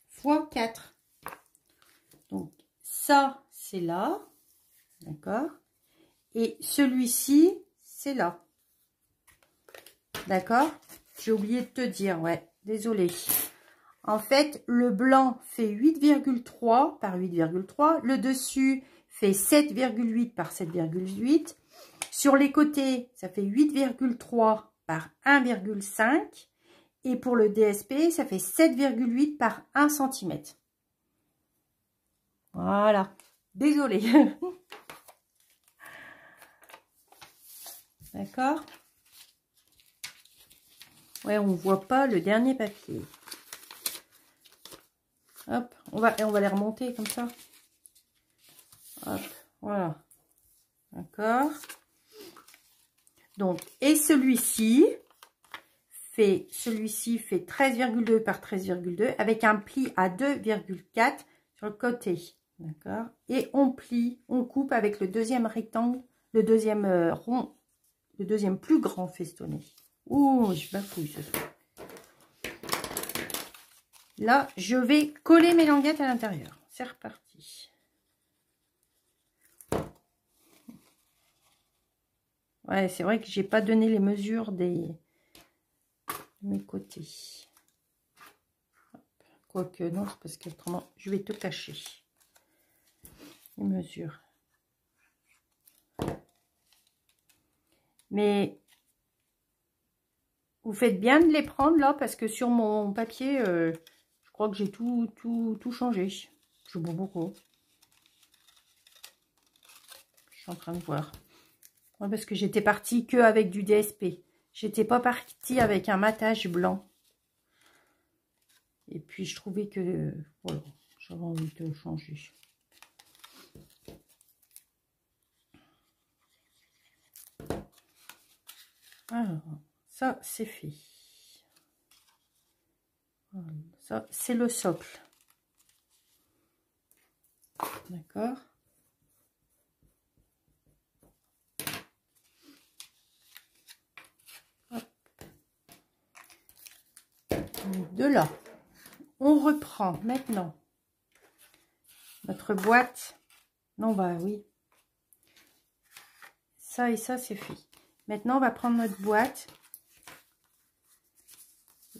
Fois 4. Donc ça, c'est là. D'accord? Et celui-ci, c'est là. D'accord? J'ai oublié de te dire, ouais, désolé. En fait, le blanc fait 8,3 par 8,3. Le dessus fait 7,8 par 7,8. Sur les côtés, ça fait 8,3 par 1,5. Et pour le DSP, ça fait 7,8 par 1 cm. Voilà. Désolée. D'accord? Ouais, on voit pas le dernier papier. Hop, on va les remonter comme ça. Hop, voilà. D'accord. Donc, et celui-ci fait 13,2 par 13,2 avec un pli à 2,4 sur le côté. D'accord. Et on plie, on coupe avec le deuxième rectangle, le deuxième rond, le deuxième plus grand festonné. Ouh, je bafouille ce soir. Là, je vais coller mes languettes à l'intérieur. C'est reparti. Ouais, c'est vrai que j'ai pas donné les mesures de mes côtés. Quoique, non, c'est parce qu'autrement, je vais te cacher les mesures. Mais vous faites bien de les prendre là, parce que sur mon papier, je crois que j'ai tout changé. Je vois beaucoup. Je suis en train de voir. Ouais, parce que j'étais partie que avec du DSP. J'étais pas partie avec un matage blanc. Et puis je trouvais que voilà, j'avais envie de changer. Alors, ça c'est fait. Voilà, ça c'est le socle. D'accord. De là, on reprend maintenant notre boîte. Non, bah oui. Ça et ça, c'est fait. Maintenant, on va prendre notre boîte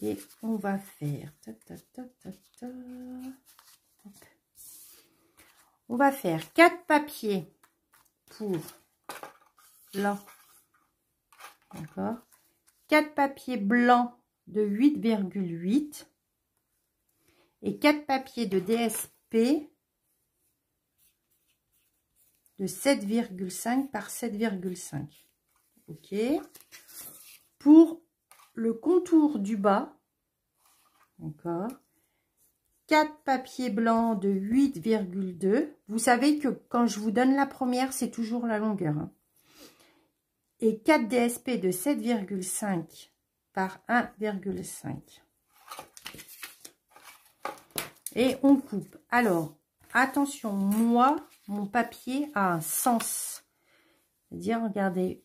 et on va faire... On va faire 4 papiers pour là. D'accord. 4 papiers blancs de 8,8 et 4 papiers de DSP de 7,5 par 7,5. Ok. Pour le contour du bas, d'accord, 4 papiers blancs de 8,2. Vous savez que quand je vous donne la première, c'est toujours la longueur. Hein. Et 4 DSP de 7,5 par 1,5. Et on coupe. Alors, attention, moi, mon papier a un sens. C'est-à-dire, regardez,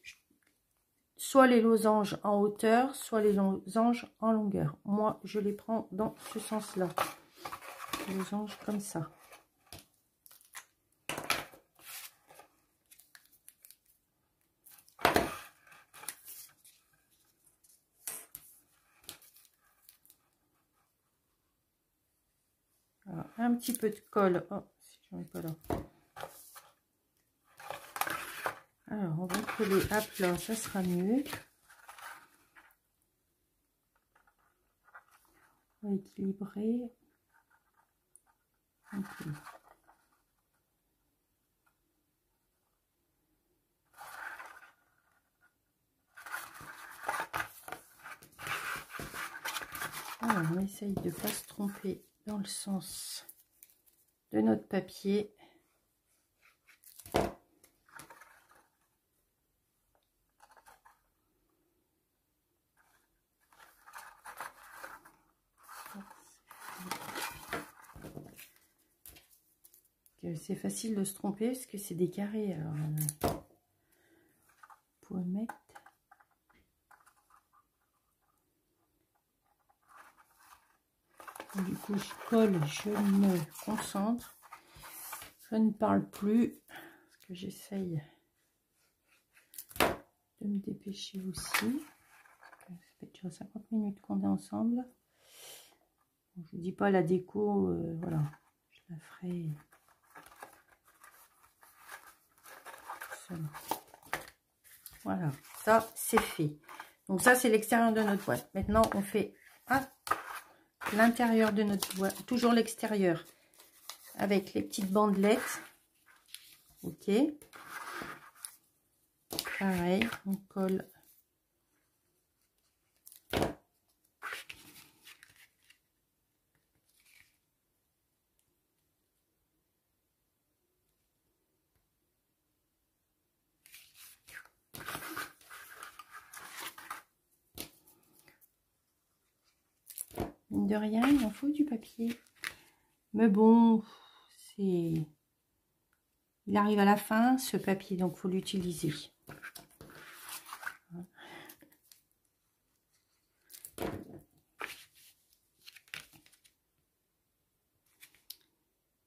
soit les losanges en hauteur, soit les losanges en longueur. Moi, je les prends dans ce sens-là. Losanges comme ça. Alors, un petit peu de colle. Oh, si j'en ai pas là. Alors, on va coller à plat, ça sera mieux. On va équilibrer. Okay. Alors, on essaye de ne pas se tromper dans le sens de notre papier. que c'est facile de se tromper parce que c'est des carrés. Alors, vous pouvez mettre. Du coup, je colle, je me concentre. Je ne parle plus parce que j'essaye de me dépêcher aussi. Ça fait déjà 50 minutes qu'on est ensemble. Je vous dis pas la déco, voilà, je la ferai seule. Voilà, ça c'est fait. Donc ça c'est l'extérieur de notre boîte. Maintenant on fait l'intérieur de notre boîte, toujours l'extérieur avec les petites bandelettes. Ok. Pareil, on colle. Mine de rien, il en faut du papier. Mais bon, c'est... Il arrive à la fin, ce papier, donc il faut l'utiliser.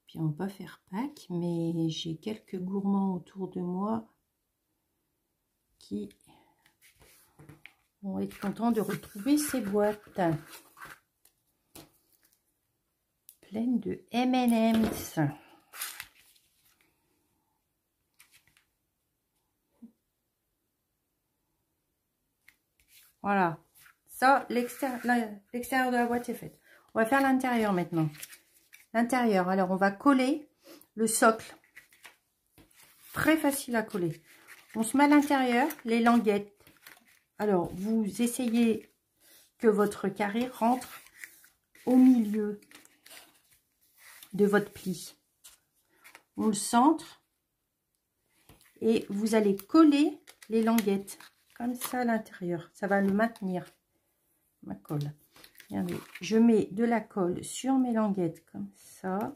Puis on va pas faire Pâques, mais j'ai quelques gourmands autour de moi qui vont être contents de retrouver ces boîtes pleines de M&M's. Voilà, ça, l'extérieur de la boîte est fait. On va faire l'intérieur maintenant. L'intérieur, alors on va coller le socle. Très facile à coller. On se met à l'intérieur, les languettes. Alors, vous essayez que votre carré rentre au milieu de votre pli. On le centre et vous allez coller les languettes comme ça à l'intérieur. Ça va le maintenir, ma colle. Regardez, je mets de la colle sur mes languettes comme ça.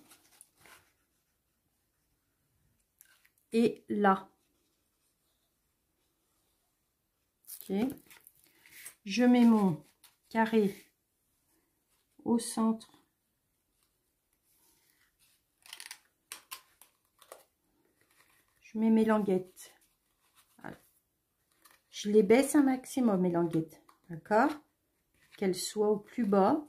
Et là. Ok. Je mets mon carré au centre. Je mets mes languettes. Voilà. Je les baisse un maximum, mes languettes. D'accord? Qu'elles soient au plus bas.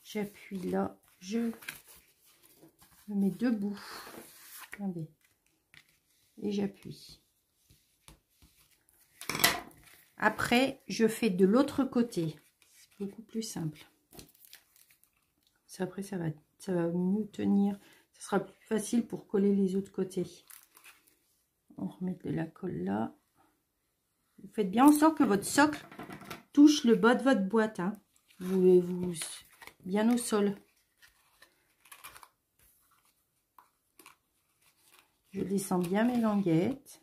J'appuie là. Je me mets debout. Regardez. Et j'appuie. Après, je fais de l'autre côté. C'est beaucoup plus simple. Après, ça va mieux tenir. Ce sera plus facile pour coller les autres côtés. On remet de la colle là. Vous faites bien en sorte que votre socle touche le bas de votre boîte. Hein. Vous bien au sol. Je descends bien mes languettes.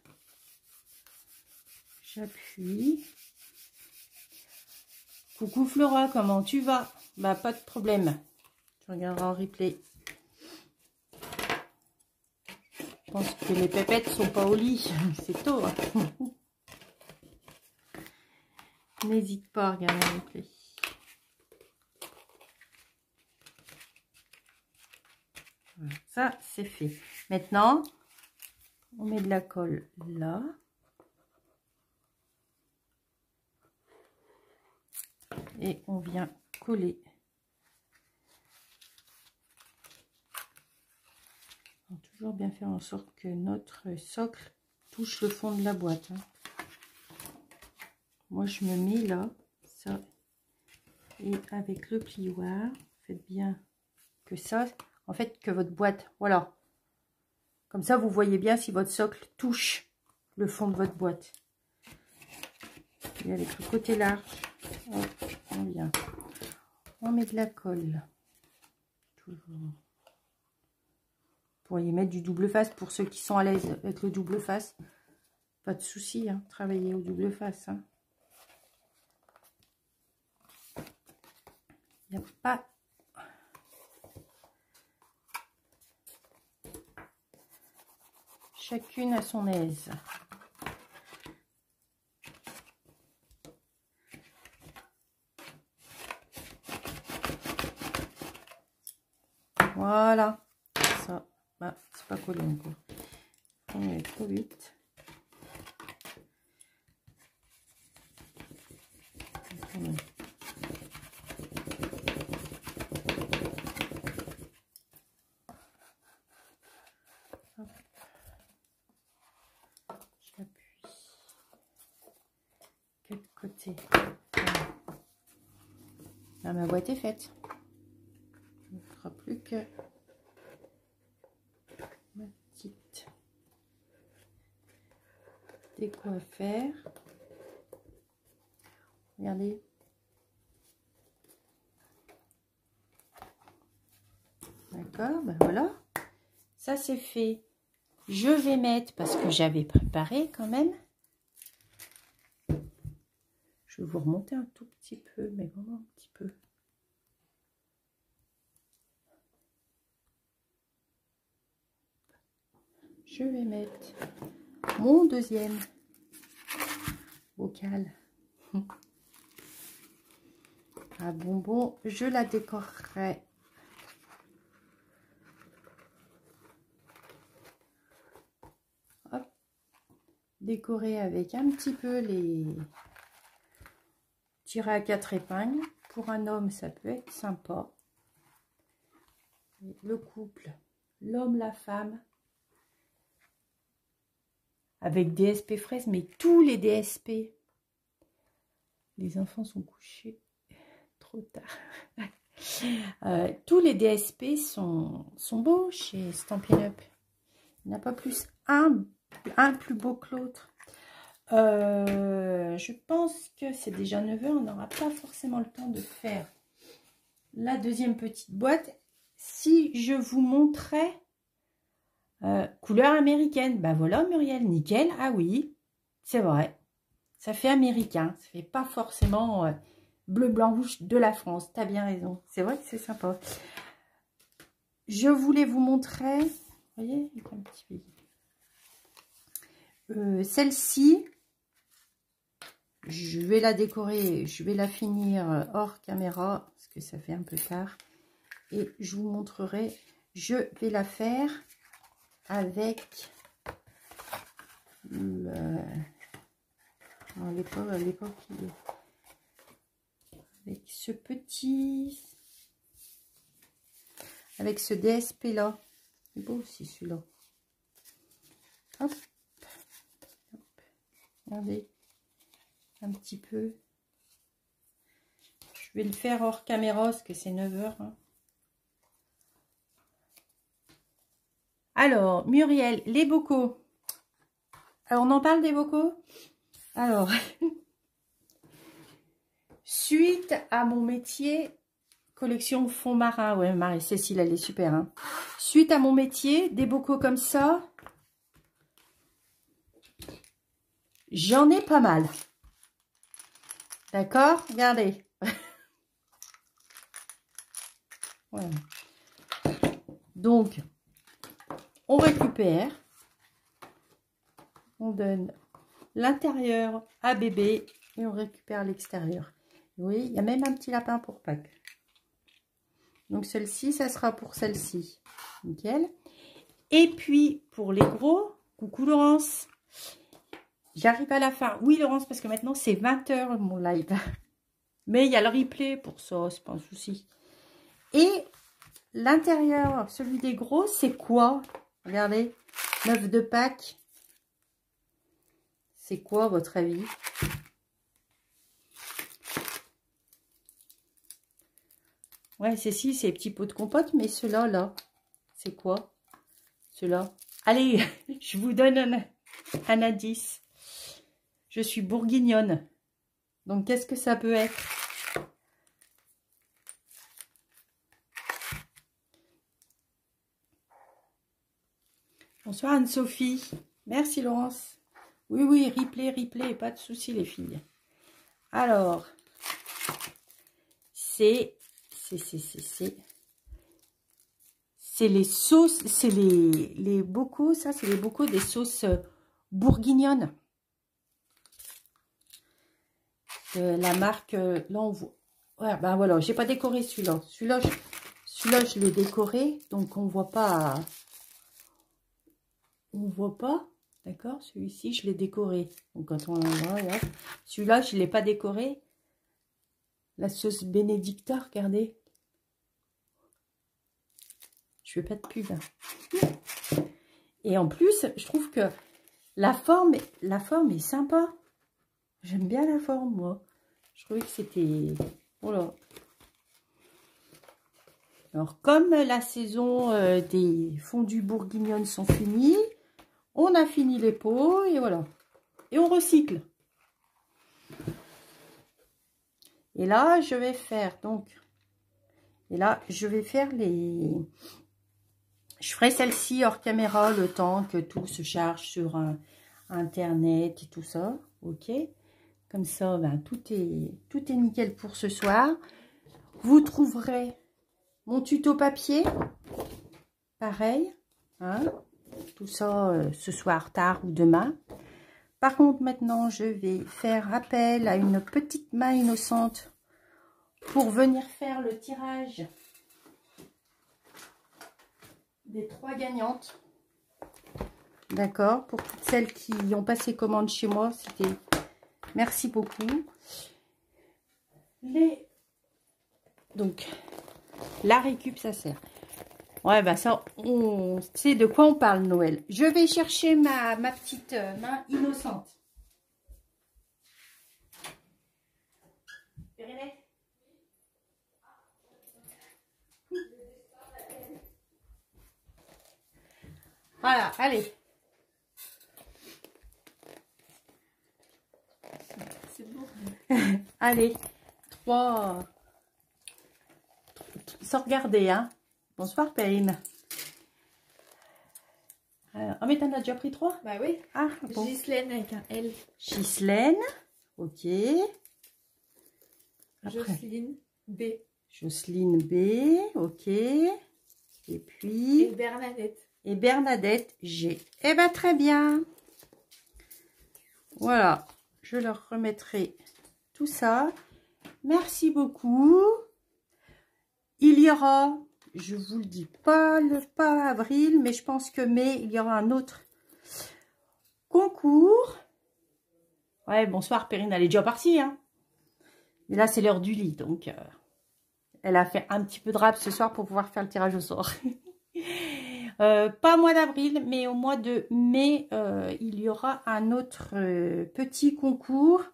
J'appuie. Coucou Flora, comment tu vas? Bah pas de problème. Je regarderai en replay. Je pense que les pépettes sont pas au lit. C'est tôt. Hein. N'hésite pas à regarder en replay. Voilà, ça c'est fait. Maintenant, on met de la colle là. Et on vient coller. On va toujours bien faire en sorte que notre socle touche le fond de la boîte. Hein. Moi, je me mets là, ça. Et avec le plioir, faites bien que ça, en fait, que votre boîte, voilà. Comme ça, vous voyez bien si votre socle touche le fond de votre boîte. Et avec le côté large, hop, on vient. On met de la colle. Toujours. Vous pourriez mettre du double face pour ceux qui sont à l'aise avec le double face. Pas de souci, hein, travailler au double face. Hein. Il n'y a pas... Chacune à son aise. Voilà. Ça, bah, c'est pas collé encore. On est trop vite. J'appuie. Quel côté? Là, ma boîte est faite. Il ne fera plus que ma petite déco à faire. Regardez. D'accord, ben voilà. Ça c'est fait. Je vais mettre, parce que j'avais préparé quand même. Je vais vous remonter un tout petit peu, mais vraiment un petit peu. Je vais mettre mon deuxième bocal à bonbons. Je la décorerai. Hop. Décorer avec un petit peu les tirés à 4 épingles. Pour un homme, ça peut être sympa. Le couple, l'homme, la femme. Avec DSP fraises, mais tous les DSP. Les enfants sont couchés trop tard. Tous les DSP sont beaux chez Stampin' Up. Il n'y en a pas plus un plus beau que l'autre. Je pense que c'est déjà 9 h. On n'aura pas forcément le temps de faire la deuxième petite boîte. Si je vous montrais couleur américaine, ben voilà Muriel, nickel. Ah oui, c'est vrai. Ça fait américain. Ça fait pas forcément bleu, blanc, rouge de la France. T'as bien raison. C'est vrai que c'est sympa. Je voulais vous montrer. Vous voyez, il y a un petit peu. Celle-ci, je vais la décorer. Je vais la finir hors caméra parce que ça fait un peu tard. Et je vous montrerai. Je vais la faire avec à l'époque avec ce petit, avec ce DSP là. C'est beau aussi celui-là. Hop. Hop. Regardez un petit peu. Je vais le faire hors caméra parce que c'est 9 h. Hein. Alors, Muriel, les bocaux. Alors, on en parle des bocaux? Alors, suite à mon métier, collection fond marin. Ouais, Marie-Cécile, elle est super. Hein. Suite à mon métier, des bocaux comme ça, j'en ai pas mal. D'accord? Regardez. Voilà. Donc, on récupère. On donne l'intérieur à bébé et on récupère l'extérieur. Oui, il y a même un petit lapin pour Pâques. Donc celle-ci, ça sera pour celle-ci. Nickel. Et puis pour les gros, coucou Laurence. J'arrive à la fin. Oui Laurence, parce que maintenant c'est 20 h mon live. Mais il y a le replay pour ça, c'est pas un souci. Et l'intérieur, celui des gros, c'est quoi? Regardez, 9 de Pâques. C'est quoi votre avis? Ouais, c'est si, c'est petits pots de compote, mais ceux-là, là, c'est quoi? Ceux-là. Allez, je vous donne un indice. Je suis bourguignonne. Donc, qu'est-ce que ça peut être? Bonsoir Anne-Sophie. Merci Laurence. Oui, oui, replay, pas de souci les filles. Alors, c'est C'est les sauces, c'est les bocaux, ça c'est les bocaux des sauces bourguignonnes. La marque, là on voit, ouais, ben voilà, j'ai pas décoré celui-là. Celui-là je l'ai décoré, donc on voit pas, d'accord, celui-ci je l'ai décoré. Donc quand on voit, là, celui-là je l'ai pas décoré. La sauce Benedicta, regardez. Je fais pas de pub. Et en plus, je trouve que la forme est sympa. J'aime bien la forme, moi. Je trouvais que c'était... Voilà. Alors, comme la saison des fondues bourguignonnes sont finies, on a fini les pots et voilà. Et on recycle. Et là, je vais faire donc... Et là, je vais faire les... Je ferai celle-ci hors caméra le temps que tout se charge sur Internet et tout ça. Ok. Comme ça, ben, tout est nickel pour ce soir. Vous trouverez mon tuto papier. Pareil. Hein, tout ça ce soir, tard ou demain. Par contre, maintenant, je vais faire appel à une petite main innocente pour venir faire le tirage des 3 gagnantes. D'accord, pour toutes celles qui ont passé commande chez moi, c'était merci beaucoup. Donc la récup, ça sert. Ouais, bah ça, on sait de quoi on parle, Noël. Je vais chercher ma petite main innocente. Voilà, allez. C'est bon. Allez, 3. Sans regarder, hein. Bonsoir, Perrine. Oh, mais t'en as déjà pris 3? Bah oui. Ah, bon. Ghislaine avec un L. Ghislaine, ok. Après. Jocelyne B. Jocelyne B, ok. Et puis... Et Bernadette. Et Bernadette G. Eh bien, très bien. Voilà. Je leur remettrai tout ça. Merci beaucoup. Il y aura, je vous le dis pas, pas avril, mais je pense que mai, il y aura un autre concours. Ouais, bonsoir, Perrine, elle est déjà partie, hein. Mais là, c'est l'heure du lit, donc elle a fait un petit peu de rap ce soir pour pouvoir faire le tirage au sort. Pas au mois d'avril, mais au mois de mai, il y aura un autre petit concours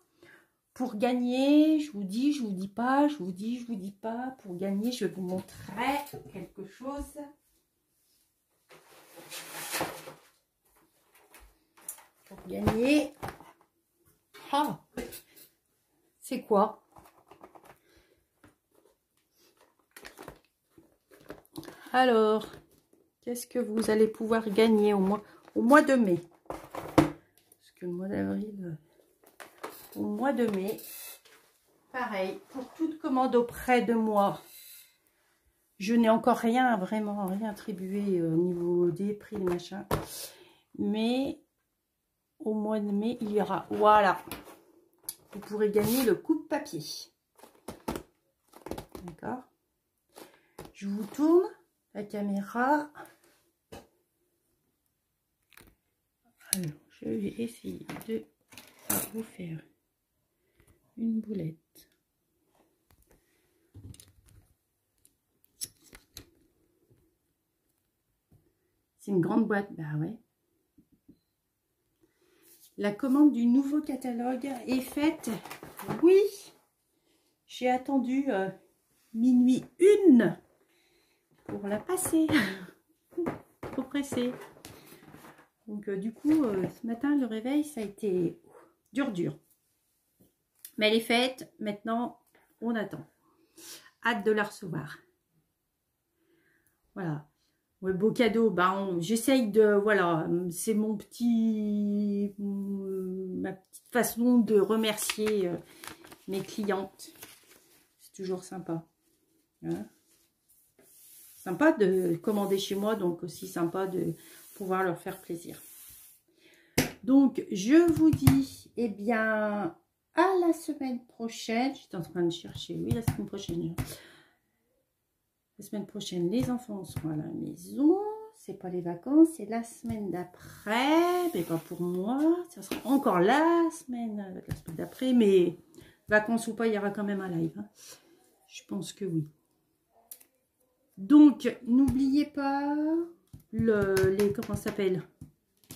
pour gagner. Je vous dis, je vous dis pas, je vous dis, je vous dis pas. Pour gagner, je vous montrerai quelque chose. Pour gagner. Ah, c'est quoi? Alors, qu'est-ce que vous allez pouvoir gagner au mois de mai? Parce que le mois d'avril, au mois de mai, pareil, pour toute commande auprès de moi, je n'ai encore rien, vraiment rien attribué au niveau des prix, machin. Mais au mois de mai, il y aura, voilà, vous pourrez gagner le coupe-papier. D'accord? Je vous tourne la caméra. Alors, je vais essayer de vous faire une boulette. C'est une grande boîte, bah ouais. La commande du nouveau catalogue est faite. Oui, j'ai attendu minuit 1 pour la passer. Trop pressée. Donc du coup, ce matin, le réveil, ça a été dur. Mais elle est faite. Maintenant, on attend. Hâte de la recevoir. Voilà. Ouais, beau cadeau. Ben, j'essaye de... Voilà, c'est ma petite façon de remercier mes clientes. C'est toujours sympa. Hein. Sympa de commander chez moi, donc aussi sympa de pouvoir leur faire plaisir. Donc, je vous dis, eh bien, à la semaine prochaine. J'étais en train de chercher, oui, la semaine prochaine. La semaine prochaine, les enfants seront à la maison. C'est pas les vacances, c'est la semaine d'après. Mais pas pour moi. Ça sera encore la semaine d'après. Mais vacances ou pas, il y aura quand même un live. Hein. Je pense que oui. Donc, n'oubliez pas comment ça s'appelle?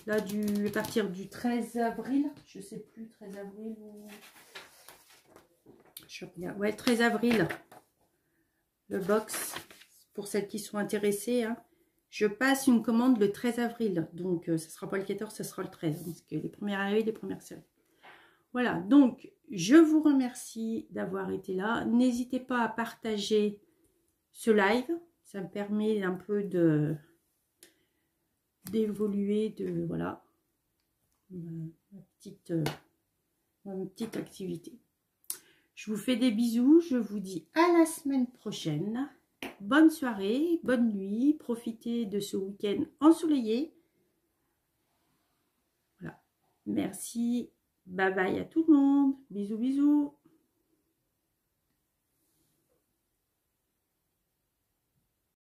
Là, à partir du 13 avril. Je sais plus, 13 avril ou... Je regarde. Ouais, 13 avril. Le box. Pour celles qui sont intéressées, hein. Je passe une commande le 13 avril. Donc, ce ne sera pas le 14, ce sera le 13. Parce que les premières arrivées, les premières séries. Voilà. Donc, je vous remercie d'avoir été là. N'hésitez pas à partager ce live. Ça me permet un peu d'évoluer, de voilà, ma petite activité. Je vous fais des bisous. Je vous dis à la semaine prochaine. Bonne soirée, bonne nuit, profitez de ce week-end ensoleillé. Voilà. Merci. Bye bye à tout le monde. Bisous, bisous.